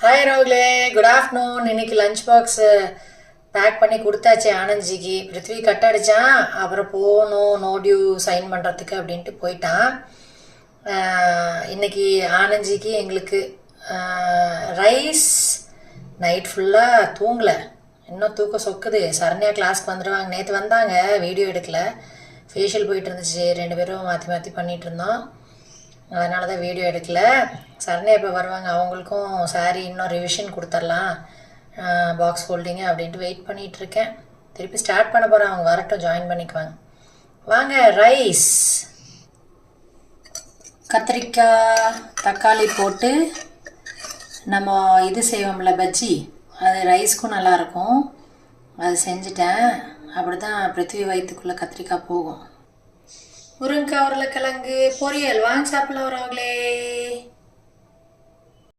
Hi ரோக்லே, good afternoon. இன்னைக்கு lunch box pack பண்ணி கொடுத்தாச்சு ஆனந்த்ஜிக்கு. பிருத்வி கட் அடித்தான், அப்புறம் போகணும் நோ டியூ சைன் பண்ணுறதுக்கு அப்படின்ட்டு போயிட்டான். இன்னைக்கு ஆனந்த்ஜிக்கு எங்களுக்கு ரைஸ். நைட் ஃபுல்லாக தூங்கலை, இன்னும் தூக்கம் சொக்குது. சரண்யா கிளாஸ்க்கு வந்துடுவாங்க. நேற்று வந்தாங்க, வீடியோ எடுக்கலை, ஃபேஷியல் போயிட்டு இருந்துச்சு. 2 பேரும் மாற்றி மாற்றி பண்ணிகிட்டு இருந்தோம், அதனால தான் வீடியோ எடுக்கலை. சரண்யா இப்போ வருவாங்க, அவங்களுக்கும் சாரீ இன்னும் ரிவிஷன் கொடுத்துர்லாம், பாக்ஸ் ஹோல்டிங்கு அப்படின்ட்டு வெயிட் பண்ணிகிட்ருக்கேன். திருப்பி ஸ்டார்ட் பண்ண போகிறேன், அவங்க வரட்டும், ஜாயின் பண்ணிக்குவாங்க. வாங்க. ரைஸ், கத்திரிக்காய் தக்காளி போட்டு நம்ம இது செய்வோம்ல பஜ்ஜி, அது ரைஸ்க்கும் நல்லாயிருக்கும். அது செஞ்சுட்டேன். அப்படி தான் பிருத்வி வயிற்றுக்குள்ளே கத்திரிக்காய் போகும். முருங்கைக்காய் உருளைக்கிழங்கு பொரியல். வாங்க சாப்பிடலாம் வரவங்களே.